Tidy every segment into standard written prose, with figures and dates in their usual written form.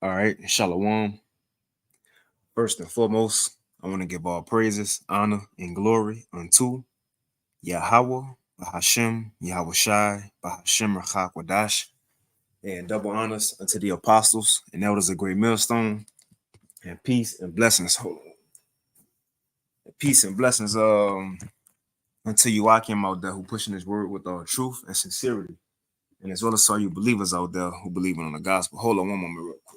All right, Shalom. First and foremost, I want to give all praises, honor, and glory unto Yahweh, Bahashem, Yahweh Shai, Bahashem Rachak Wadash, and double honors unto the apostles and elders of Great Millstone, and peace and blessings. Hold on. Peace and blessings unto you, Akim out there who pushing his word with truth and sincerity, and as well as all you believers out there who believe in the gospel. Hold on one moment, real quick.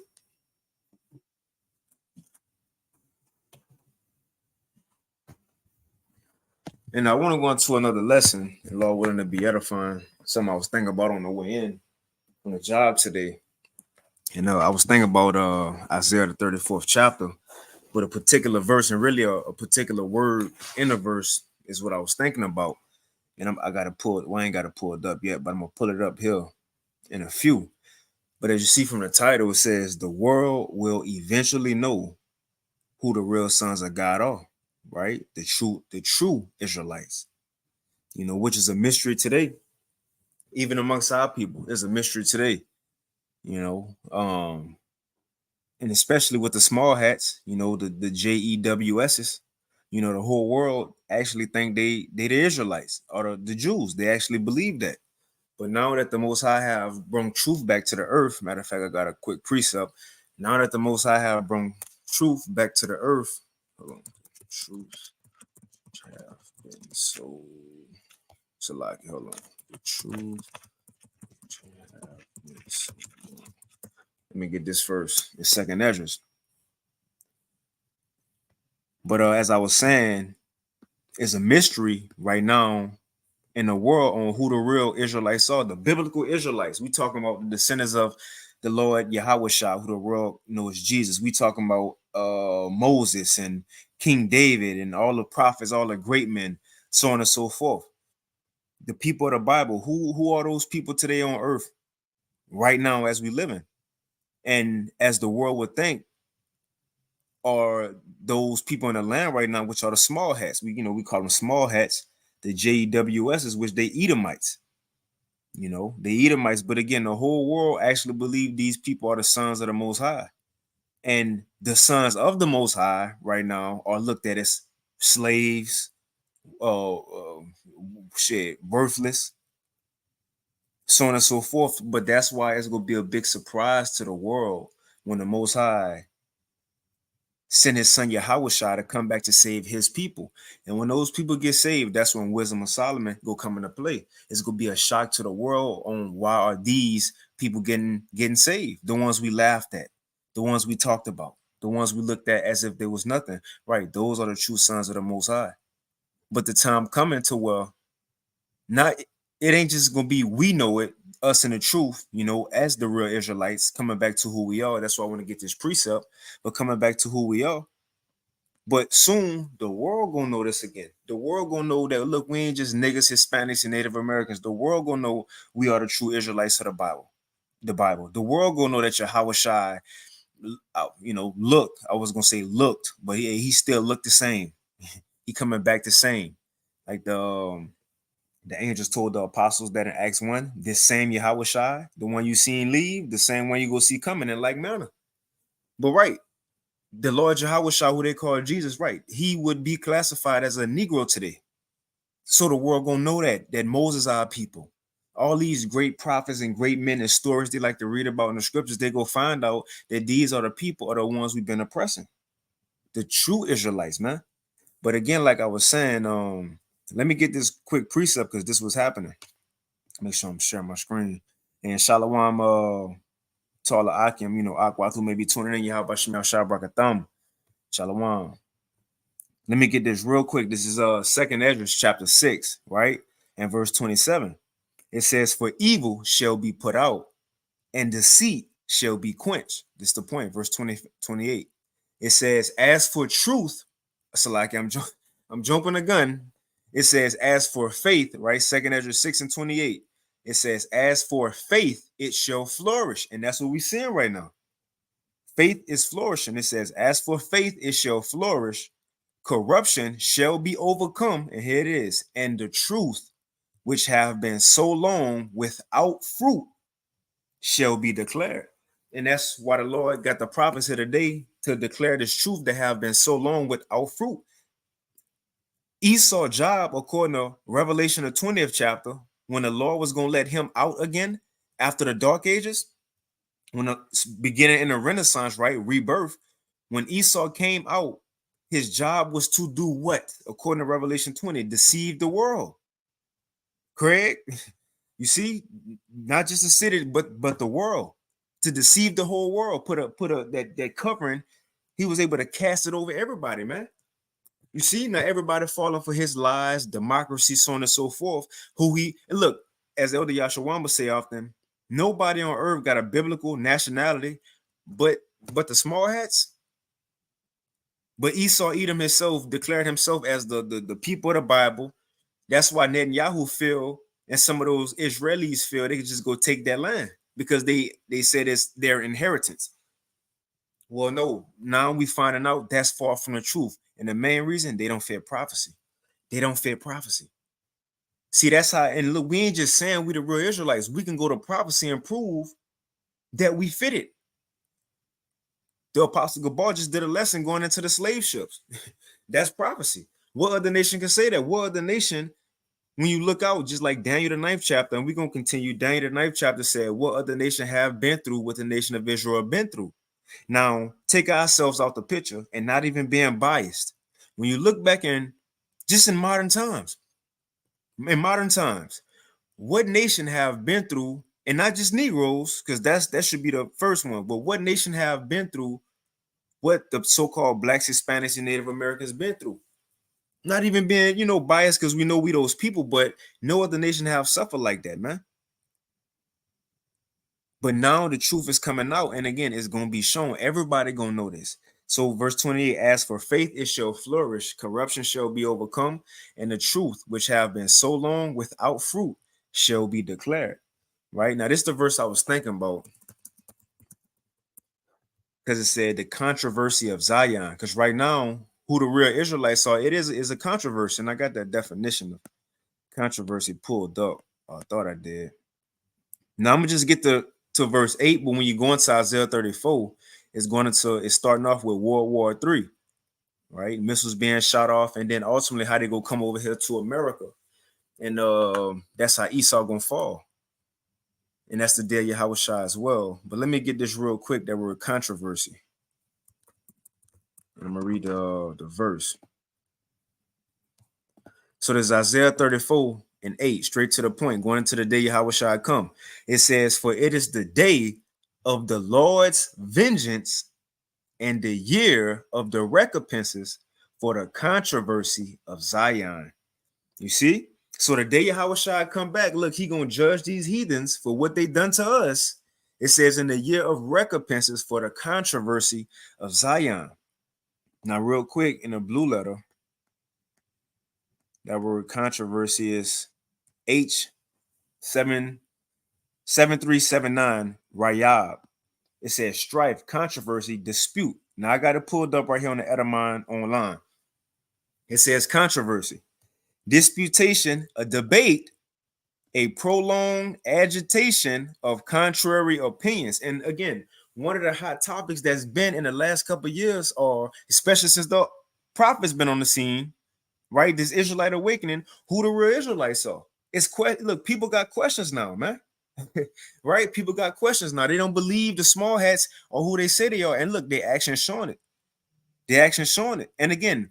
And I want to go into another lesson, and Lord willing to be edifying. Something I was thinking about on the way in on the job today. And I was thinking about Isaiah the 34th chapter, but a particular verse and really a particular word in a verse is what I was thinking about. And I got to pull it. Well, I ain't got to pull it up yet, but I'm going to pull it up here in a few. But as you see from the title, it says, the world will eventually know who the real sons of God are, right? The true Israelites, which is a mystery today, even amongst our people. It's a mystery today, and especially with the small hats, the JEWSs, the whole world actually think they the Israelites or the Jews. They actually believe that. But now that the Most High have brought truth back to the earth, matter of fact, I got a quick precept. Now that the Most High have brought truth back to the earth, hold on, truth have been so like, hold on, the truth have been so. Let me get this first. It's second Esdras. But as I was saying, it's a mystery right now in the world on who the real Israelites are, the biblical Israelites. We talking about the descendants of the Lord Yahweh Shah, who the world knows Jesus. We talking about Moses and King David and all the prophets, all the great men, so on and so forth. The people of the Bible, who are those people today on earth right now as we live in? And as the world would think, are those people in the land right now, which are the small hats. We call them small hats, the JWSs, which they Edomites. They Edomites, but again, the whole world actually believe these people are the sons of the Most High. And the sons of the Most High right now are looked at as slaves, worthless, so on and so forth. But that's why it's going to be a big surprise to the world when the Most High send his son Yahweh to come back to save his people. And when those people get saved, that's when wisdom of Solomon go come into play. It's gonna be a shock to the world on why are these people getting saved? The ones we laughed at, the ones we talked about, the ones we looked at as if there was nothing. Right, those are the true sons of the Most High. But the time coming to where not it ain't just gonna be we know it, us and the truth, as the real Israelites coming back to who we are. That's why I want to get this precept, but coming back to who we are. But soon the world gonna know this again. The world gonna know that look, we ain't just niggas, Hispanics, and Native Americans. The world gonna know we are the true Israelites of the Bible. The Bible. The world gonna know that Yahweh Shai, look. I was gonna say looked, but he still looked the same. He coming back the same. Like the angels told the apostles that in Acts 1, this same Yahweh Shai, the one you seen leave, the same one you go see coming in like manner. But right, the Lord Yahweh Shah, who they call Jesus, right, he would be classified as a Negro today. So the world gonna know that Moses our people. All these great prophets and great men and stories they like to read about in the scriptures, they go find out that these are the people are the ones we've been oppressing. The true Israelites, man. But again, like I was saying, let me get this quick precept because this was happening. Make sure I'm sharing my screen. And Shalom to all the Akim, Aqua, who may be tuning in, Yahweh Shemel Shabrak Shalom. Let me get this real quick. This is Second Esdras chapter 6, right? And verse 27. It says, for evil shall be put out, and deceit shall be quenched. This is the point, verse 28. It says, as for truth, so like I'm jumping the gun. It says, as for faith, right? Second Ezra 6:28. It says, as for faith, it shall flourish. And that's what we're seeing right now. Faith is flourishing. It says, as for faith, it shall flourish. Corruption shall be overcome. And here it is. And the truth, which have been so long without fruit, shall be declared. And that's why the Lord got the prophets here today to declare this truth that have been so long without fruit. Esau's job, according to Revelation, the 20th chapter, when the Lord was going to let him out again after the Dark Ages, when the beginning in the Renaissance, right, rebirth, when Esau came out, his job was to do what? According to Revelation 20, deceive the world. Craig, you see, not just the city, but the world, to deceive the whole world. Put that covering. He was able to cast it over everybody, man. You see, now everybody falling for his lies, democracy, so on and so forth. And look, as Elder Yashawamba say often, nobody on earth got a biblical nationality, but the small hats. But Esau Edom himself declared himself as the people of the Bible. That's why Netanyahu feel, and some of those Israelis feel they could just go take that land because they said it's their inheritance. Well, no, now we finding out that's far from the truth. And the main reason, they don't fear prophecy. They don't fear prophecy. See, that's how, and look, we ain't just saying we the real Israelites. We can go to prophecy and prove that we fit it. The Apostle Gabar just did a lesson going into the slave ships. That's prophecy. What other nation can say that? What other nation, when you look out, just like Daniel the 9th chapter, and we're going to continue, Daniel the 9th chapter said, what other nation have been through what the nation of Israel been through? Now, take ourselves out the picture and not even being biased. When you look back in modern times, what nation have been through, and not just Negroes, because that should be the first one, but what nation have been through what the so-called Blacks, Hispanics, and Native Americans been through? Not even being, biased because we know we those people, but no other nation have suffered like that, man. But now the truth is coming out, and again, it's going to be shown. Everybody going to know this. So verse 28, as for faith, it shall flourish. Corruption shall be overcome, and the truth, which have been so long without fruit, shall be declared. Right? Now, this is the verse I was thinking about, because it said the controversy of Zion. Because right now, who the real Israelites are, it is a controversy. And I got that definition of controversy pulled up. I thought I did. Now I'm gonna just get to verse 8, but when you go into Isaiah 34, it's starting off with World War III, right? Missiles being shot off, and then ultimately how they go come over here to America. And that's how Esau gonna fall. And that's the day of Yahushua as well. But let me get this real quick, that word controversy. And I'm gonna read the verse. So there's Isaiah 34:8, straight to the point, going into the day Yahushua come. It says, for it is the day of the Lord's vengeance and the year of the recompenses for the controversy of Zion. You see? So the day Yahushua come back, look, he gonna judge these heathens for what they done to us. It says in the year of recompenses for the controversy of Zion. Now, real quick, in the blue letter, that word controversy is H7379 Rayab. It says strife, controversy, dispute. Now I got it pulled up right here on the Edamon online. It says controversy, disputation, a debate, a prolonged agitation of contrary opinions. And again, one of the hot topics that's been in the last couple of years, or especially since the prophet's been on the scene, right? This Israelite awakening, who the real Israelites are. Look, people got questions now, man. Right? People got questions now. They don't believe the small hats or who they say they are. And look, their actions showing it. And again,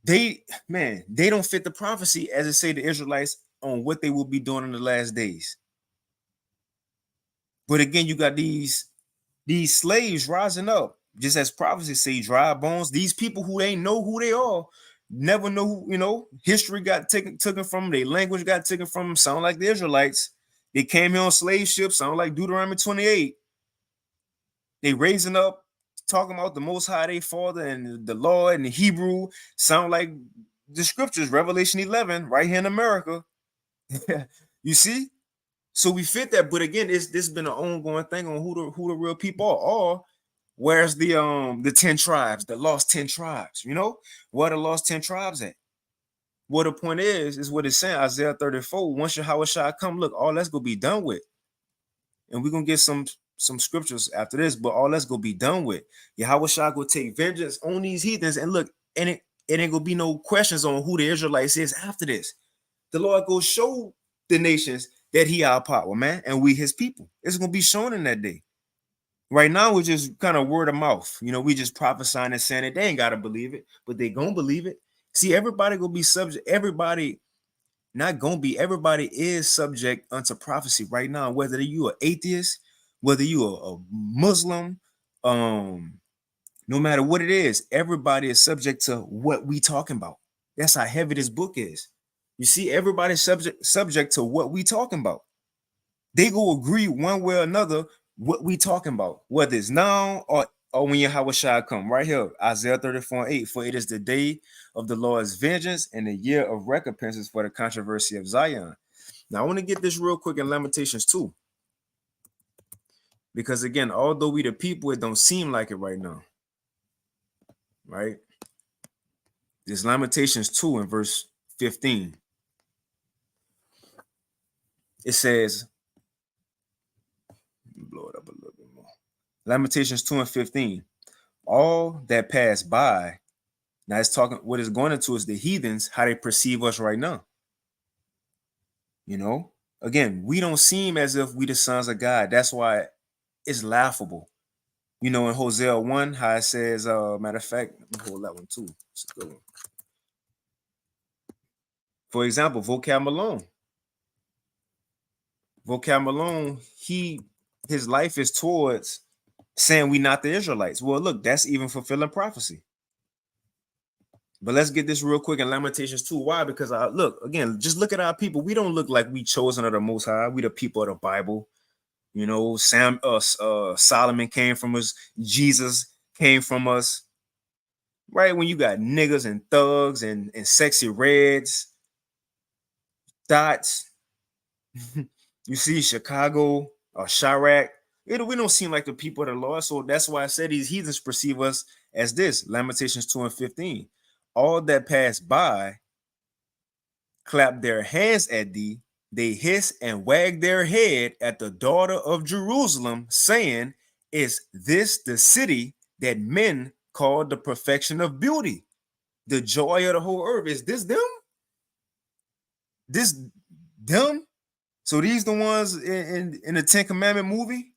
they don't fit the prophecy as it say the Israelites on what they will be doing in the last days. But again, you got these slaves rising up, just as prophecy say, dry bones. These people who ain't know who they are, never know who, history got taken from them, their language got taken from them, sound like the Israelites. They came here on slave ships, sound like Deuteronomy 28. They raising up talking about the Most High, they Father, and the Lord, and the Hebrew sound like the scriptures, Revelation 11, right here in America. You see? So we fit that, but again, this has been an ongoing thing on who the real people are. Or where's the 10 tribes, the lost 10 tribes, you know? Where the lost 10 tribes at? What the point is what it's saying, Isaiah 34. Once Yahweh shall come, look, all that's gonna be done with. And we're gonna get some scriptures after this, but all that's gonna be done with. Yahweh shall go take vengeance on these heathens, and look, and it ain't gonna be no questions on who the Israelites is after this. The Lord go show the nations that he our power, man, and we his people. It's gonna be shown in that day. Right now, we're just kind of word of mouth. You know, we just prophesying and saying it. They ain't gotta believe it, but they gonna believe it. See, everybody gonna be subject. Everybody not gonna be. Everybody is subject unto prophecy right now. Whether you are atheist, whether you are a Muslim, no matter what it is, everybody is subject to what we talking about. That's how heavy this book is. You see, everybody's subject to what we talking about. They go agree one way or another what we talking about, whether it's now or when Yahweh shall come. Right here, Isaiah 34:8. For it is the day of the Lord's vengeance and the year of recompenses for the controversy of Zion. Now, I want to get this real quick in Lamentations 2. Because again, although we the people, it don't seem like it right now. Right? This Lamentations 2 in verse 15. It says, blow it up a little bit more. Lamentations 2 and 15. All that pass by, now it's talking, what it's going into is the heathens, how they perceive us right now. You know, again, we don't seem as if we the sons of God. That's why it's laughable. You know, in Hosea 1, how it says, matter of fact, let me hold that one too. It's a good one. For example, Vocab Malone. Vocab Malone, his life is towards saying we not the Israelites. Well, look, that's even fulfilling prophecy. But let's get this real quick in Lamentations 2. Why? Because look, again, just look at our people. We don't look like we chosen of the Most High. We the people of the Bible. You know, Solomon came from us. Jesus came from us. Right? When you got niggas and thugs and sexy reds, dots, you see Chicago or Chirac. We don't seem like the people of the Lord. So that's why I said these heathens perceive us as this. Lamentations 2 and 15. All that pass by clap their hands at thee, they hiss and wag their head at the daughter of Jerusalem, saying, is this the city that men call the perfection of beauty, the joy of the whole earth? Is this them? This them? So these the ones in the Ten Commandment movie?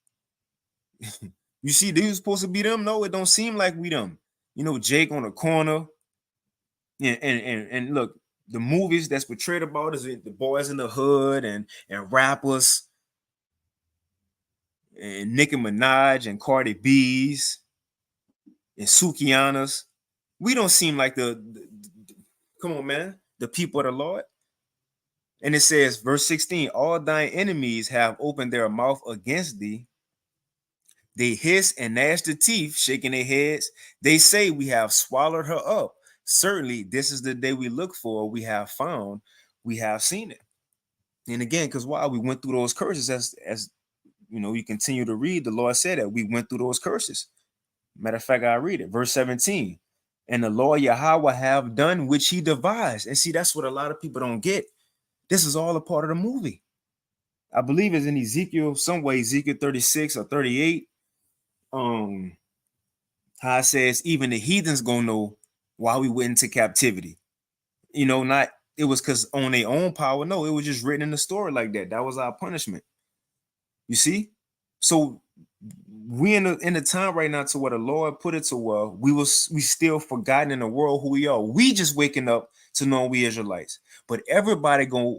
You see, these supposed to be them? No, it don't seem like we them. You know, Jake on the corner. And look, the movies that's portrayed about is the boys in the hood and rappers and Nicki Minaj and Cardi B's and Sukianas. We don't seem like the come on, man, the people of the Lord. And it says, verse 16, all thine enemies have opened their mouth against thee. They hiss and gnash the teeth, shaking their heads. They say, we have swallowed her up. Certainly, this is the day we look for. We have found, we have seen it. And again, because while we went through those curses, as you know, you continue to read, the Lord said that we went through those curses. Matter of fact, I read it, verse 17. And the Lord Yahweh have done which he devised. And see, that's what a lot of people don't get. This is all a part of the movie. I believe it's in Ezekiel, some way, Ezekiel 36 or 38. How it says, even the heathens gonna know why we went into captivity. You know, not it was because on their own power. No, it was just written in the story like that. That was our punishment. You see? So we in the time right now to where the Lord put it to where we still forgotten in the world who we are. We just waking up to know we Israelites. But everybody gonna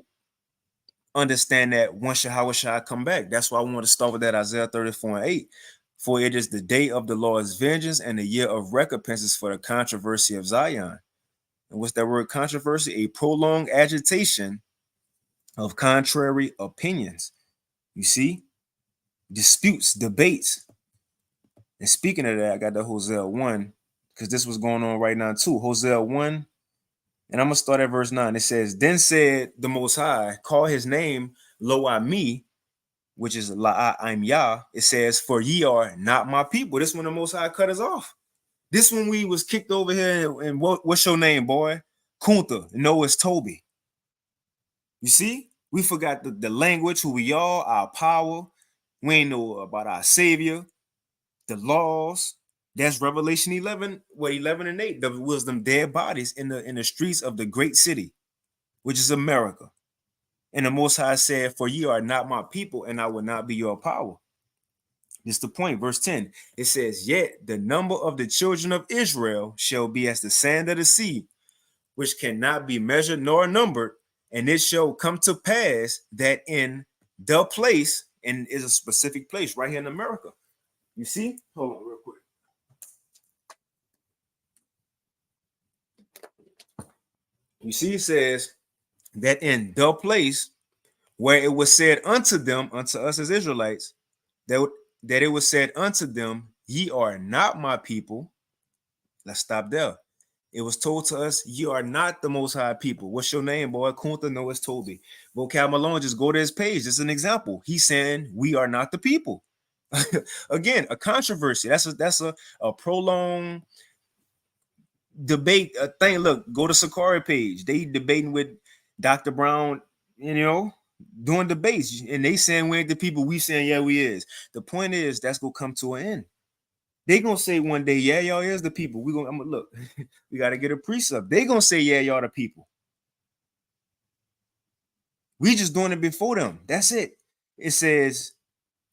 understand that once Yahweh shall come back. That's why I want to start with that Isaiah 34 and 8. For it is the day of the Lord's vengeance and the year of recompenses for the controversy of Zion. And what's that word controversy? A prolonged agitation of contrary opinions. You see? Disputes, debates. And speaking of that, I got the Hosea 1, because this was going on right now too. Hosea 1, and I'm gonna start at verse 9. It says, Then said the Most High, call his name Lo I, which is La I'm Yah. It says, For ye are not my people. This when the Most High cut us off. This when we was kicked over here, and what's your name, boy? Kunta. No, it's Toby. You see? We forgot the language, who we are, our power. We ain't know about our Savior, the laws. That's Revelation 11, 11 and 8. There was them dead bodies in the streets of the great city, which is America. And the Most High said, For ye are not my people, and I will not be your power. This is the point. Verse 10. It says, Yet the number of the children of Israel shall be as the sand of the sea, which cannot be measured nor numbered. And it shall come to pass that in the place, and is a specific place right here in America. You see? Hold on real quick. You see, it says that in the place where it was said unto them, unto us as Israelites, that it was said unto them, Ye are not my people. Let's stop there. It was told to us, You are not the Most High people. What's your name, boy? Kunta? No, it's Toby. Vocab Malone, just go to his page. This is an example. He's saying we are not the people. Again, a controversy. That's a prolonged debate. A thing. Look, go to Sakari page. They debating with Dr. Brown, doing debates. And they saying we ain't the people. We saying, yeah, we is. The point is, that's gonna come to an end. They gonna say one day, yeah, y'all is the people. I'm gonna look. We gotta get a precept. They gonna say, yeah, y'all the people. We just doing it before them. That's it. It says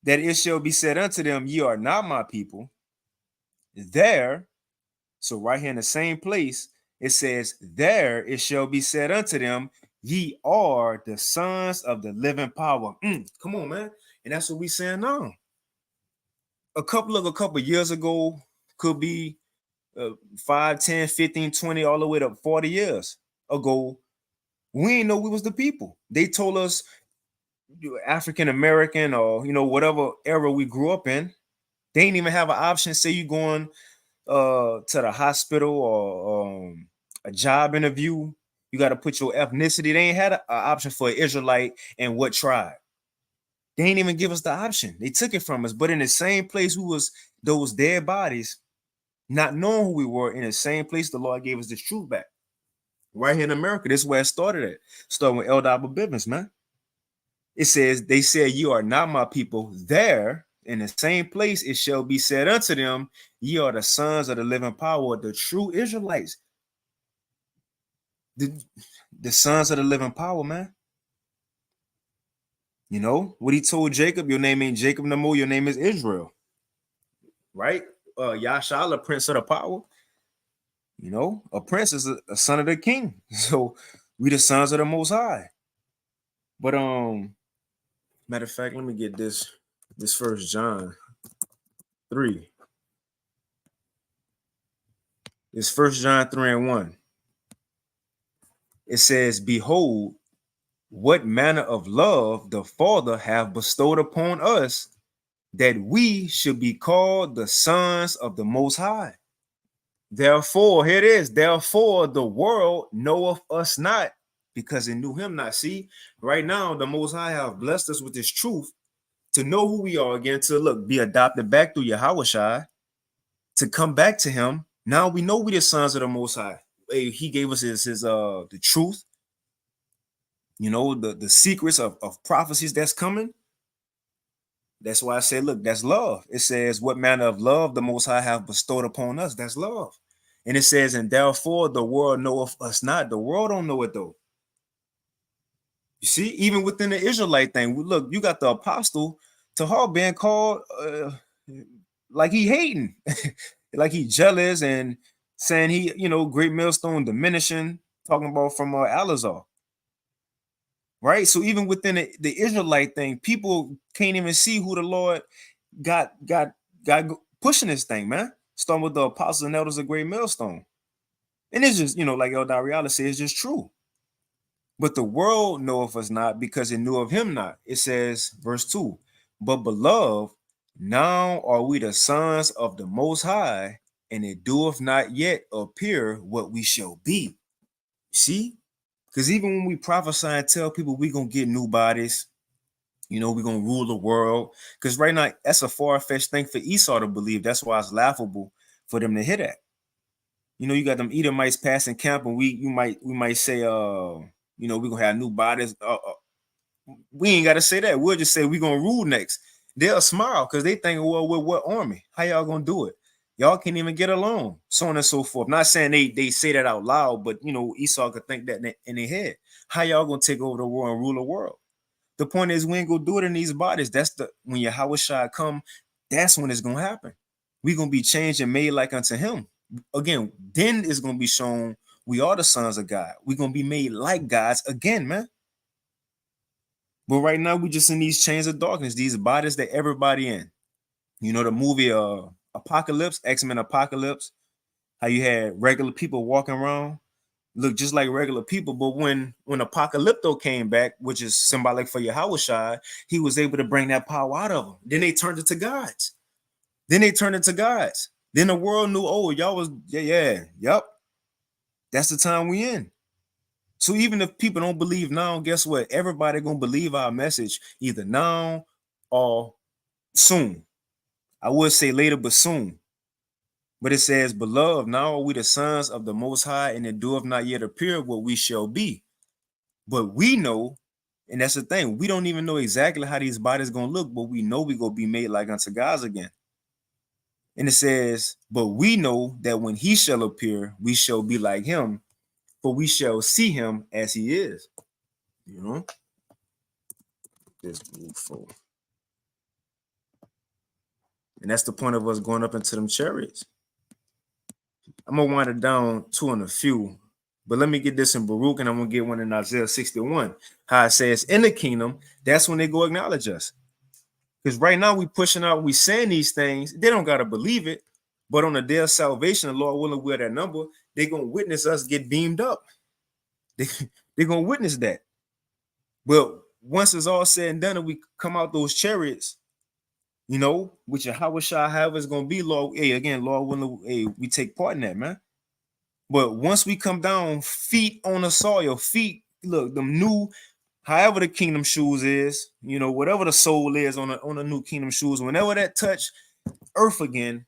that it shall be said unto them, Ye are not my people. There, so right here in the same place, it says, There it shall be said unto them, Ye are the sons of the living power. Come on, man. And that's what we saying now. A couple years ago, could be 5, 10, 15, 20, all the way to 40 years ago, we didn't know we was the people. They told us African American, or whatever era we grew up in. They didn't even have an option. Say you going to the hospital or a job interview, you got to put your ethnicity. They ain't had an option for an Israelite and what tribe. They ain't even give us the option. They took it from us. But in the same place, we was those dead bodies, not knowing who we were. In the same place, the Lord gave us this truth back. Right here in America, this is where it started at. Starting with Elder Bivens, man. It says, They said, You are not my people. There, in the same place, it shall be said unto them, Ye are the sons of the living power, the true Israelites. The sons of the living power, man. You know what he told Jacob? Your name ain't Jacob no more. Your name is Israel. Right? Yashala, prince of the power. A prince is a son of the king. So we the sons of the Most High. But matter of fact, let me get this First John 3. It's First John 3 and 1. It says, Behold, what manner of love the Father hath bestowed upon us, that we should be called the sons of the Most High. Therefore, here it is. Therefore, the world knoweth us not, because it knew him not. See, right now, the Most High have blessed us with this truth to know who we are again, to be adopted back through Yahweh, to come back to him. Now we know we the sons of the Most High. He gave us his the truth, the secrets of prophecies that's coming. That's why I say, look, that's love. It says, What manner of love the Most High have bestowed upon us. That's love. And it says, And therefore the world knoweth us not. The world don't know it though. You see, even within the Israelite thing, look, you got the apostle Tahar being called like he hating, like he jealous, and saying he, great millstone diminishing, talking about from Alazar. Right? So even within the Israelite thing, people can't even see who the Lord got pushing this thing, man. Starting with the apostles and elders of great millstone. And it's just, like El Dariala says, it's just true. But the world knoweth us not, because it knew of him not. It says, verse 2, But beloved, Now are we the sons of the Most High, and it doeth not yet appear what we shall be. See? Because even when we prophesy and tell people we're going to get new bodies, we're going to rule the world. Because right now, that's a far-fetched thing for Esau to believe. That's why it's laughable for them to hear that. You got them Edomites passing camp, and we might say, we're gonna have new bodies. We ain't gotta say that. We'll just say we're gonna rule next. They'll smile because they think, well, with what army? How y'all gonna do it? Y'all can't even get along, so on and so forth. Not saying they say that out loud, but Esau could think that in their head. How y'all gonna take over the world and rule the world? The point is, we ain't gonna do it in these bodies. That's when Yahweh Shai come, that's when it's gonna happen. We're gonna be changed and made like unto him. Again, then it's gonna be shown we are the sons of God. We're gonna be made like gods again, man. But right now, we just in these chains of darkness, these bodies that everybody in. The movie Apocalypse, X-Men Apocalypse, how you had regular people walking around, look just like regular people. But when Apocalypto came back, which is symbolic for Yahweh Shai, he was able to bring that power out of them. Then they turned it to gods. Then the world knew, oh, y'all was, yep. That's the time we in. So even if people don't believe now, guess what? Everybody gonna believe our message either now or soon. I would say later, but soon. But it says, beloved, now are we the sons of the Most High, and it doeth not yet appear what we shall be. But we know, and that's the thing, we don't even know exactly how these bodies gonna look, but we know we gonna be made like unto gods again. And it says, but we know that when he shall appear, we shall be like him, for we shall see him as he is. This beautiful. And that's the point of us going up into them chariots. I'm gonna wind it down two in a few, but let me get this in Baruch, and I'm gonna get one in Isaiah 61. How it says, in the kingdom, that's when they go acknowledge us. Because right now we pushing out, we saying these things, they don't gotta believe it. But on the day of salvation, the Lord willing, we're that number, they're gonna witness us get beamed up. They're gonna witness that. But once it's all said and done, and we come out those chariots, which Yahweh Shai have is gonna be, Lord. Hey, again, Lord willing, hey, we take part in that, man. But once we come down, feet on the soil, feet, look, them new, however the kingdom shoes is, whatever the soul is on the new kingdom shoes, whenever that touch earth again,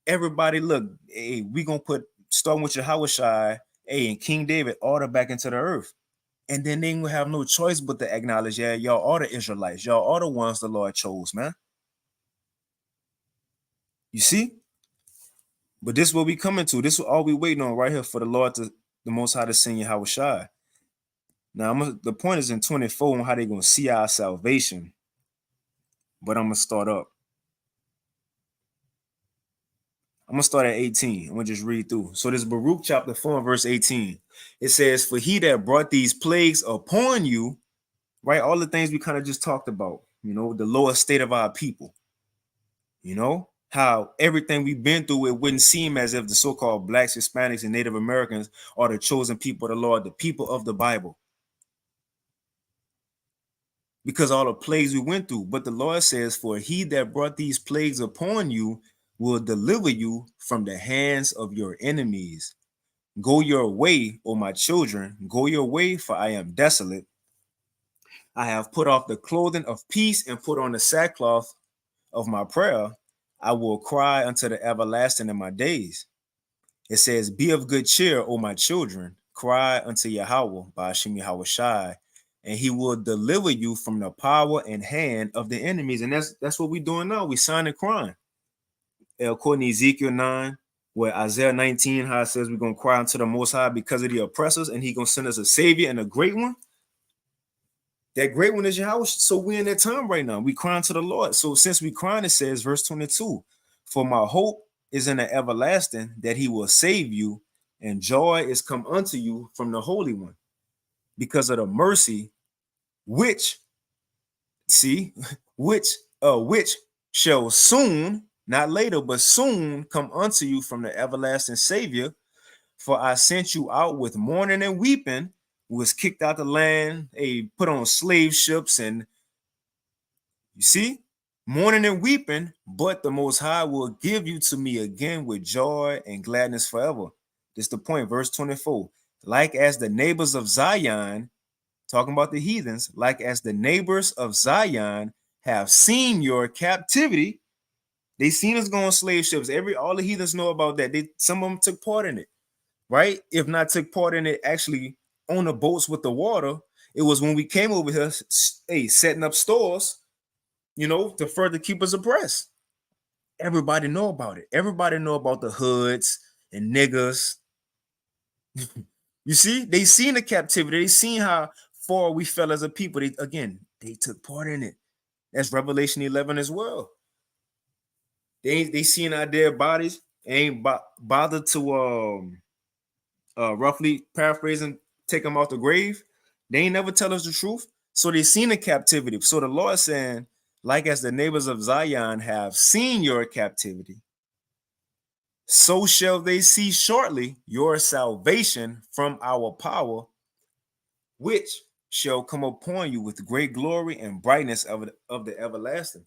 everybody look, hey, we gonna starting with Yahweh Shai, hey, and King David, order back into the earth. And then they will have no choice but to acknowledge, yeah, y'all are the Israelites. Y'all are the ones the Lord chose, man. You see? But this is what we coming to. This is all we waiting on right here for the Lord the Most High to send Yahweh Shai. Now, the point is in 24 on how they're going to see our salvation. But I'm going to start up. I'm going to start at 18. I'm going to just read through. So this Baruch chapter 4, verse 18. It says, for he that brought these plagues upon you, right? All the things we kind of just talked about, the lower state of our people, how everything we've been through, it wouldn't seem as if the so-called blacks, Hispanics, and Native Americans are the chosen people of the Lord, the people of the Bible. Because all the plagues we went through. But the Lord says, for he that brought these plagues upon you will deliver you from the hands of your enemies. Go your way, O my children, go your way, for I am desolate. I have put off the clothing of peace and put on the sackcloth of my prayer. I will cry unto the everlasting in my days. It says, be of good cheer, O my children, cry unto Yahweh by Hashem Yahweh Shai, and he will deliver you from the power and hand of the enemies. And that's what we're doing now. We signing crying. According to Ezekiel 9, where Isaiah 19, how it says we're going to cry unto the Most High because of the oppressors, and he's going to send us a savior and a great one. That great one is Yahweh. So we're in that time right now. We crying to the Lord. So since we crying, it says, verse 22, for my hope is in the everlasting, that he will save you, and joy is come unto you from the Holy One, because of the mercy which shall soon, not later, but soon come unto you from the everlasting Savior. For I sent you out with mourning and weeping, was kicked out the land, put on slave ships, and you see, mourning and weeping, but the Most High will give you to me again with joy and gladness forever. This is the point, verse 24. Like as the neighbors of Zion, talking about the heathens, like as the neighbors of Zion have seen your captivity, they seen us go on slave ships. All the heathens know about that. Some of them took part in it, right? If not took part in it, actually on the boats with the water. It was when we came over here, hey, setting up stores, to further keep us oppressed. Everybody know about it. Everybody know about the hoods and niggas. You see, they seen the captivity. They seen how far we fell as a people. They took part in it. That's Revelation 11 as well. They seen our dead bodies. Ain't bothered to roughly paraphrasing, take them out the grave. They ain't never tell us the truth. So they seen the captivity. So the Lord saying, like as the neighbors of Zion have seen your captivity, so shall they see shortly your salvation from our power, which shall come upon you with great glory and brightness of the everlasting.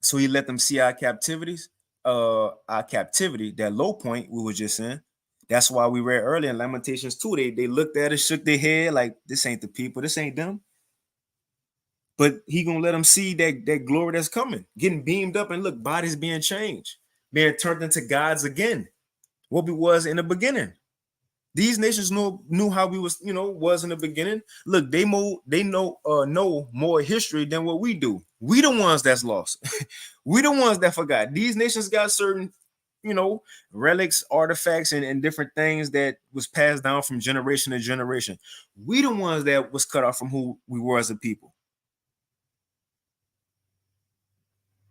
So he let them see our captivity, that low point we were just in. That's why we read earlier in Lamentations 2, they looked at it, shook their head like, this ain't the people, this ain't them. But he gonna let them see that glory that's coming, getting beamed up, and look, bodies being changed, being turned into gods again, what we was in the beginning. These nations knew how we was in the beginning. Look, they know more history than what we do. We the ones that's lost. We the ones that forgot. These nations got certain, relics, artifacts, and different things that was passed down from generation to generation. We the ones that was cut off from who we were as a people.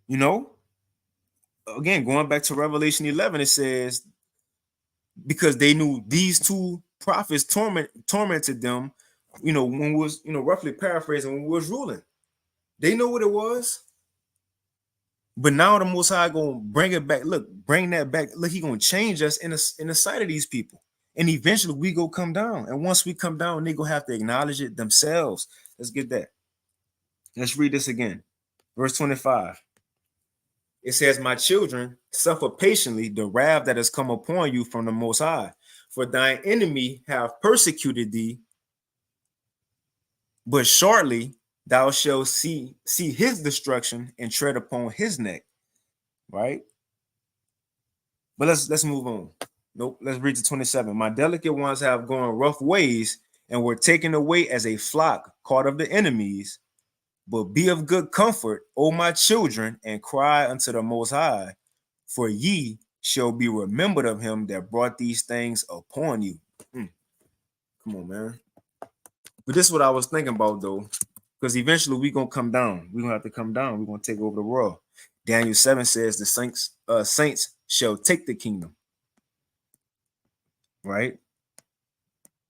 Again, going back to Revelation 11, it says, because they knew these two prophets tormented them, when we was, roughly paraphrasing, when we was ruling. They know what it was. But now the Most High gonna bring it back. Look, bring that back. Look, he gonna change us in the sight of these people. And eventually we go come down. And once we come down, they gonna have to acknowledge it themselves. Let's get that. Let's read this again. Verse 25. It says, my children, suffer patiently the wrath that has come upon you from the Most High. For thine enemy have persecuted thee, but shortly thou shalt see his destruction and tread upon his neck. Right? But let's move on. Nope, let's read to 27. My delicate ones have gone rough ways and were taken away as a flock caught of the enemies. But be of good comfort, O my children, and cry unto the Most High, for ye shall be remembered of him that brought these things upon you. Come on, man. But this is what I was thinking about, though, because eventually we're going to come down. We're going to have to come down. We're going to take over the world. Daniel 7 says the saints shall take the kingdom. Right?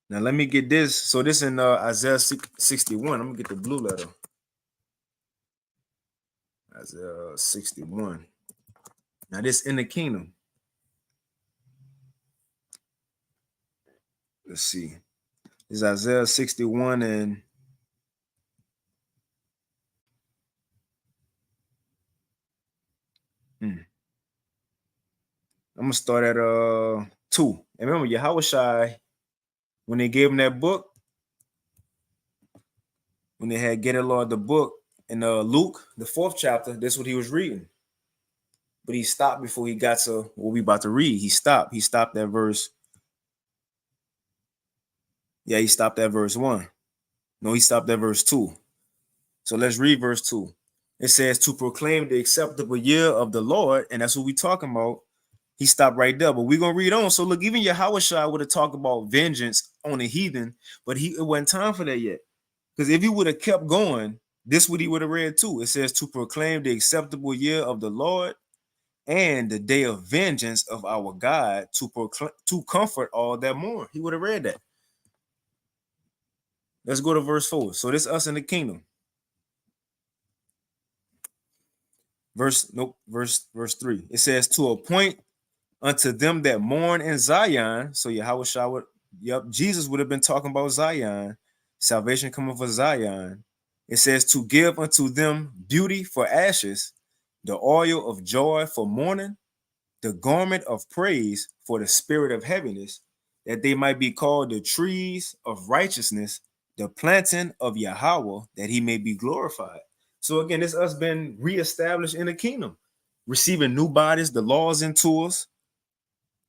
Now, let me get this. So this in Isaiah 61. I'm going to get the blue letter. Isaiah 61. Now, this in the kingdom. Let's see. This is Isaiah 61 and I'm gonna start at 2. And remember, Yahushua, when they gave him that book, when they had Get It Lord the book in Luke, the 4th chapter, that's what he was reading. But he stopped before he got to what we about to read. He stopped. He stopped at verse. Yeah, he stopped at verse 1. No, he stopped at verse 2. So let's read verse 2. It says, to proclaim the acceptable year of the Lord, and that's what we talking about. He stopped right there, but we're gonna read on. So look, even Yahushua would have talked about vengeance on the heathen, but it wasn't time for that yet. Because if he would have kept going, this what he would have read too. It says to proclaim the acceptable year of the Lord and the day of vengeance of our God, to comfort all that mourn. He would have read that. Let's go to verse 4. So this us in the kingdom. Verse 3. It says to appoint unto them that mourn in Zion. So Yahushua Jesus would have been talking about Zion. Salvation coming for Zion. It says to give unto them beauty for ashes, the oil of joy for mourning, the garment of praise for the spirit of heaviness, that they might be called the trees of righteousness, the planting of Yahweh, that he may be glorified. So again, it's us been reestablished in the kingdom, receiving new bodies, the laws into us,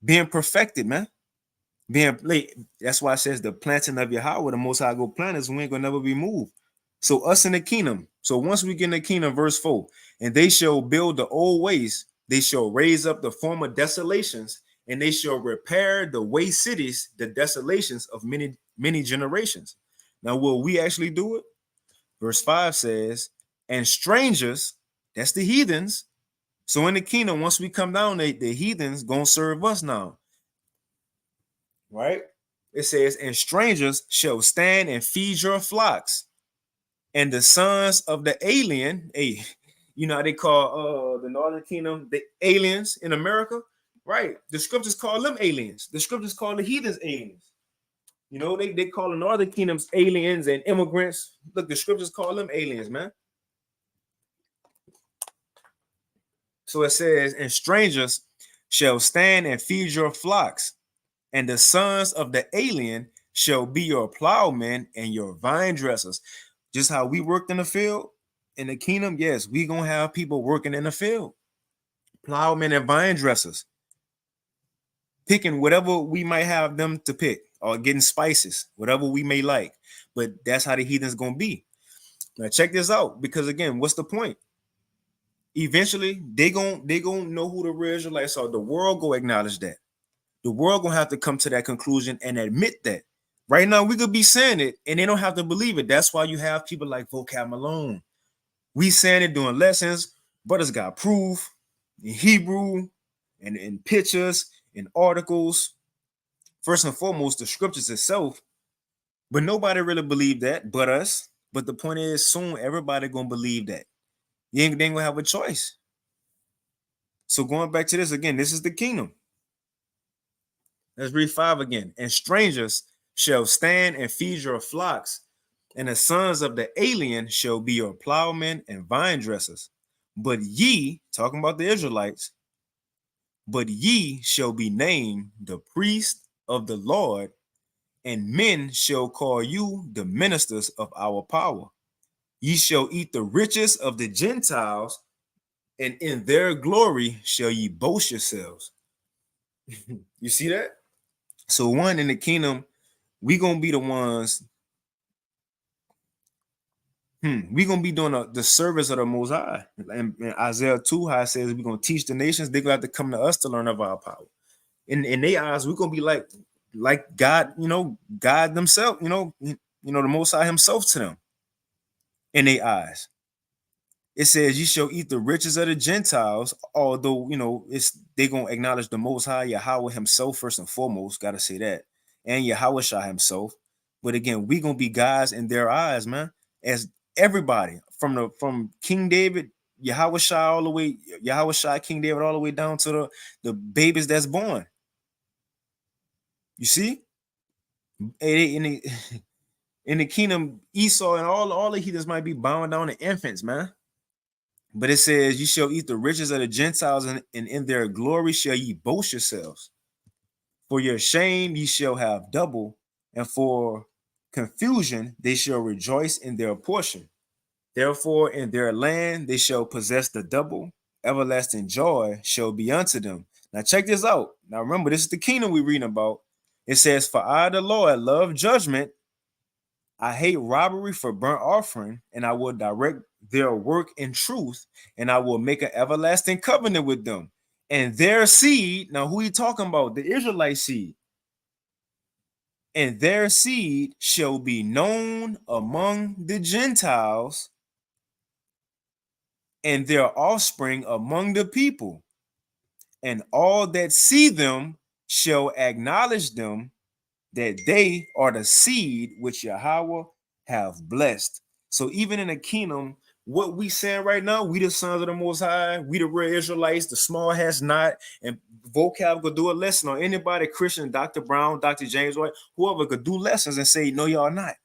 being perfected, man. Being late. That's why it says the planting of Yahweh, the most high go plant us, we ain't gonna never be moved. So us in the kingdom. So once we get in the kingdom, verse 4, and they shall build the old ways, they shall raise up the former desolations, and they shall repair the waste cities, the desolations of many generations. Now, will we actually do it? Verse 5 says, and strangers, that's the heathens. So in the kingdom, once we come down, the heathens gonna serve us now, right? It says, and strangers shall stand and feed your flocks, and the sons of the alien, hey, you know how they call the Northern Kingdom the aliens in America, right? The scriptures call them aliens. The scriptures call the heathens aliens. You know, they call the Northern Kingdoms aliens and immigrants. Look, the scriptures call them aliens, man. So it says, and strangers shall stand and feed your flocks, and the sons of the alien shall be your plowmen and your vine dressers. Just how we worked in the field in the kingdom, yes, we gonna have people working in the field, plowmen and vine dressers, picking whatever we might have them to pick, or getting spices, whatever we may like. But that's how the heathens gonna be. Now check this out, because again, what's the point? Eventually, they gonna know who the real Israelites are. The world go acknowledge that. The world gonna have to come to that conclusion and admit that. Right now, we could be saying it and they don't have to believe it. That's why you have people like Vocab Malone. We saying it doing lessons. Brothers got proof in Hebrew and in pictures, in articles. First and foremost, the scriptures itself. But nobody really believed that but us. But the point is, soon everybody gonna believe that. They ain't gonna have a choice. So going back to this again, this is the kingdom. Let's read 5 again. And strangers shall stand and feed your flocks, and the sons of the alien shall be your plowmen and vine dressers. But ye, talking about the Israelites, but ye shall be named the priest of the Lord, and men shall call you the ministers of our power. Ye shall eat the riches of the Gentiles, and in their glory shall ye boast yourselves. You see that? So one in the kingdom, we gonna be the ones. We gonna be doing the service of the Most High. And Isaiah 2, how it says we're gonna teach the nations. They're gonna have to come to us to learn of our power. In their eyes, we're gonna be like God, God themselves, the Most High Himself to them. In their eyes, it says, "You shall eat the riches of the Gentiles." Although it's they gonna acknowledge the Most High Yahweh Himself first and foremost. Got to say that, and Yahweh Shah Himself. But again, we gonna be guys in their eyes, man. As everybody from King David, Yahweh Shah all the way, Yahweh Shah, King David all the way down to the babies that's born. You see, in the in the kingdom, Esau and all the heathens might be bowing down to infants, man. But it says, "You shall eat the riches of the Gentiles, and in their glory shall ye boast yourselves. For your shame ye shall have double, and for confusion they shall rejoice in their portion. Therefore, in their land they shall possess the double. Everlasting joy shall be unto them." Now, check this out. Now, remember, this is the kingdom we're reading about. It says, "For I, the Lord, love judgment. I hate robbery for burnt offering, and I will direct their work in truth, and I will make an everlasting covenant with them. And their seed," now who he talking about? The Israelite seed. "And their seed shall be known among the Gentiles, and their offspring among the people. And all that see them shall acknowledge them, that they are the seed which Yahweh have blessed." So even in the kingdom, what we saying right now, we the sons of the Most High, we the real Israelites, the small has not, and Vocab could do a lesson on anybody, Christian, Dr. Brown, Dr. James White, whoever could do lessons and say, no, y'all not.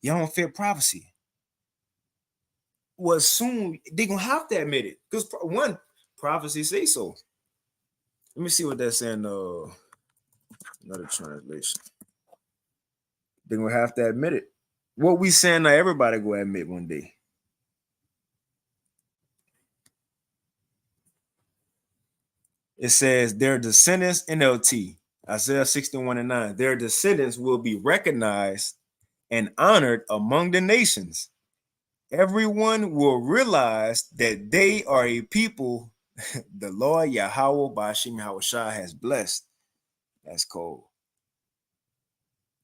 Y'all don't fit prophecy. well, soon they're gonna have to admit it. Because one prophecy say so. Let me see what that's in another translation. They're gonna have to admit it. What we saying now, everybody gonna admit one day. It says their descendants, NLT, Isaiah 61:9, their descendants will be recognized and honored among the nations. Everyone will realize that they are a people the Lord Yahweh Bashim Hawashah has blessed. That's cold.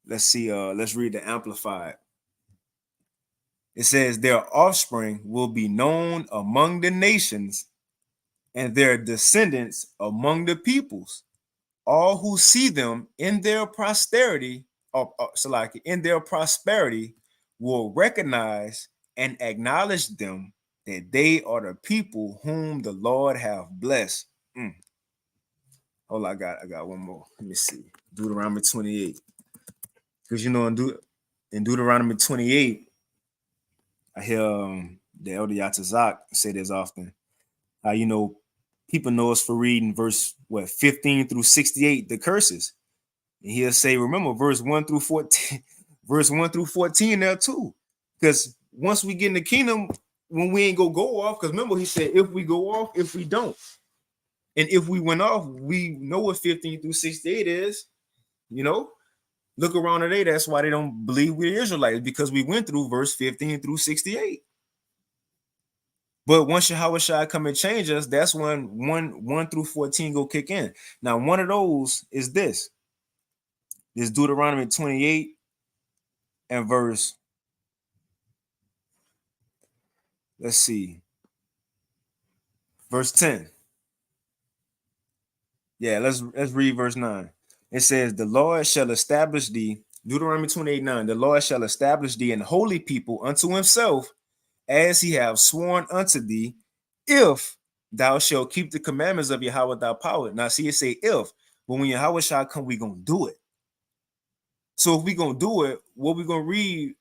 Let's see, let's read the Amplified. It says their offspring will be known among the nations and their descendants among the peoples. All who see them in their prosperity, so like in their prosperity, will recognize and acknowledge them that they are the people whom the Lord have blessed. Hold on, I got one more. Let me see. Deuteronomy 28. Because you know, in Deuteronomy 28, I hear the elder Yatazak say this often. You know, people know us for reading verse 15 through 68, the curses. And he'll say, remember, verse 1 through 14, verse 1 through 14 there too. Because once we get in the kingdom, when we ain't go off, because remember, he said, if we go off, if we don't. And if we went off, we know what 15 through 68 is. You know, look around today. That's why they don't believe we're Israelites, because we went through verse 15 through 68. But once Yahweh Shai come and change us, that's when 1 through 14 go kick in. Now, one of those is this. This Deuteronomy 28 and verse, let's see, verse 10. Yeah, let's read verse 9. It says, the Lord shall establish thee, Deuteronomy 28:9, the Lord shall establish thee an holy people unto himself, as he have sworn unto thee, if thou shalt keep the commandments of Yahweh thy power. Now, see, it say if, but when Yahweh shall come, we gonna do it. So if we gonna do it, what we gonna read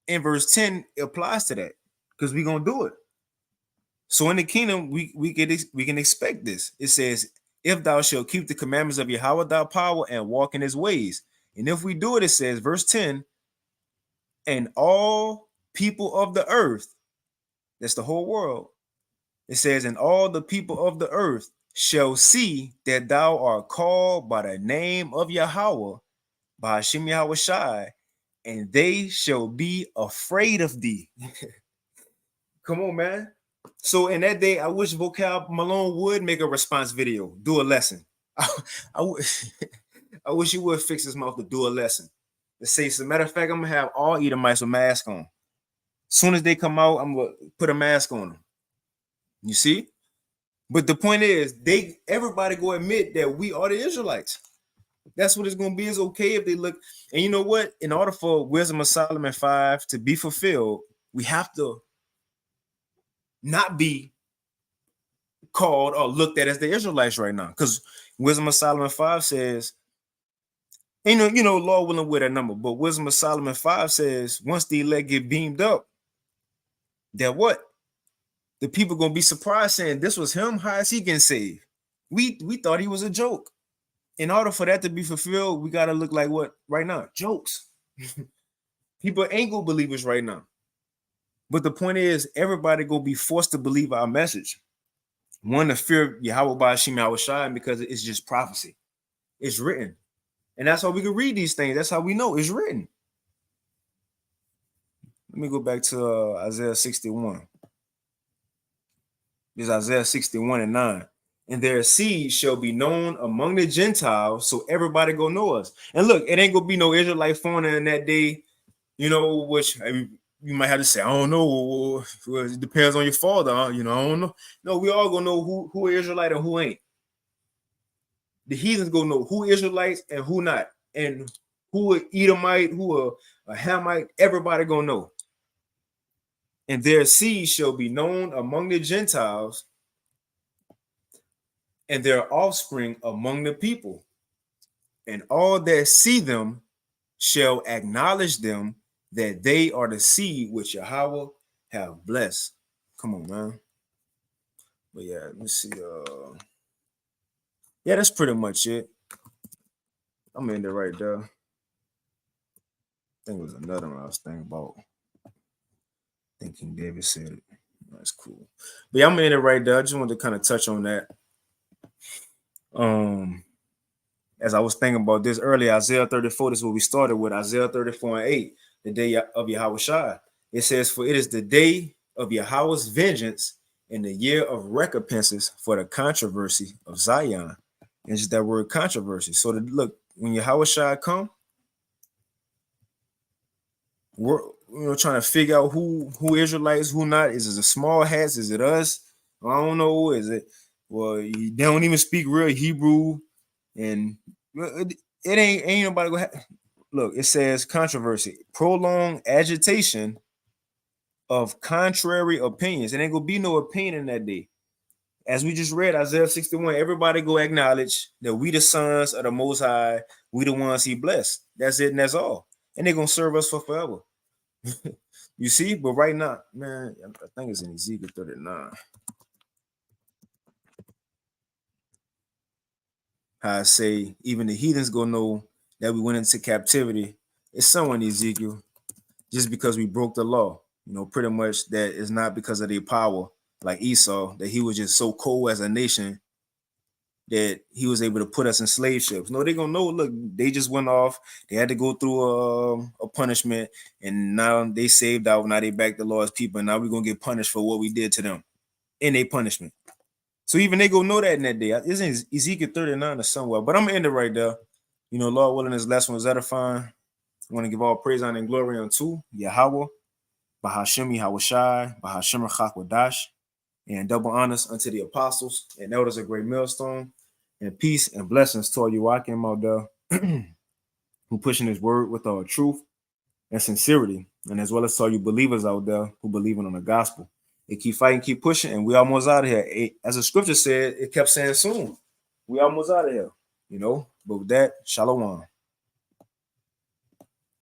in verse 10 applies to that, because we gonna do it. So in the kingdom, we can expect this. It says, if thou shalt keep the commandments of Yahweh thy power and walk in his ways. And if we do it, it says, verse 10, and all people of the earth, that's the whole world. It says, and all the people of the earth shall see that thou art called by the name of Yahweh, by Hashem Yahweh Shai, and they shall be afraid of thee. Come on, man. So in that day, I wish Vocab Malone would make a response video, do a lesson. I wish he would fix his mouth to do a lesson. To say, as a matter of fact, I'm gonna have all Edomites with masks on. As soon as they come out, I'm gonna put a mask on them. You see? But the point is, everybody go admit that we are the Israelites. That's what it's gonna be. It's okay if they look. And you know what? In order for Wisdom of Solomon 5 to be fulfilled, we have to not be called or looked at as the Israelites right now. Because Wisdom of Solomon 5 says, Lord willing with a number, but Wisdom of Solomon 5 says, once the elect get beamed up, that what? The people gonna be surprised saying, this was him? How is he getting saved? We thought he was a joke. In order for that to be fulfilled, we gotta look like what right now? Jokes. People ain't gonna believe us right now. But the point is, everybody gonna be forced to believe our message. One, to fear Yahweh by Hashem Yahweh Shai, because it's just prophecy. It's written. And that's how we can read these things. That's how we know it's written. Let me go back to Isaiah 61. This is Isaiah 61:9. And their seed shall be known among the Gentiles, so everybody go know us. And look, it ain't gonna be no Israelite foreigner in that day, which you might have to say, I don't know. It depends on your father, I don't know. No, we all gonna know who Israelite and who ain't. The heathens gonna know who Israelites and who not, and who are Edomite, who are a Hamite. Everybody gonna know. And their seed shall be known among the Gentiles, and their offspring among the people. And all that see them shall acknowledge them, that they are the seed which Yahweh have blessed. Come on, man. But yeah, let me see. Yeah, that's pretty much it. I'm gonna end it right there. I think it was another one I was thinking about. I think King David said it. That's cool. But yeah, I'm gonna end it right there. I just wanted to kind of touch on that. Um, as I was thinking about this earlier, Isaiah 34, this is what we started with. Isaiah 34 and 8, the day of Yahweh Shai. It says, "For it is the day of Yahweh's vengeance and the year of recompenses for the controversy of Zion." And it's just that word controversy. So look, when Yahweh Shai come, we're trying to figure out who Israelites, who not. Is it the small hats? Is it us? I don't know. Is it they don't even speak real Hebrew, and it ain't nobody go. Look, it says controversy, prolonged agitation of contrary opinions. It ain't gonna be no opinion in that day. As we just read Isaiah 61, everybody go acknowledge that we the sons of the Most High, we the ones He blessed. That's it, and that's all. And they're gonna serve us for forever. You see, but right now, man, I think it's in Ezekiel 39. How I say, even the heathens gonna know that we went into captivity. It's somewhere in Ezekiel, just because we broke the law. Pretty much that is not because of their power, like Esau, that he was just so cold as a nation that he was able to put us in slave ships. No, they're gonna know. Look, they just went off. They had to go through a punishment, and now they saved out. Now they back the Lord's people, and now we're gonna get punished for what we did to them in a punishment. So even they gonna know that in that day. It's in Ezekiel 39 or somewhere. But I'm gonna end it right there. Lord willing, this last one was edifying. I want to give all praise, honor, and glory unto Yahweh, Bahashem Yahweh Shai, Bahashem Chakwadash, and double honors unto the apostles and elders of Great Millstone, and peace and blessings to all you walking out there who pushing His word with all truth and sincerity, and as well as to all you believers out there who believing on the gospel. They keep fighting, keep pushing, and we almost out of here. As the scripture said, it kept saying soon. We almost out of here, But with that, shalom.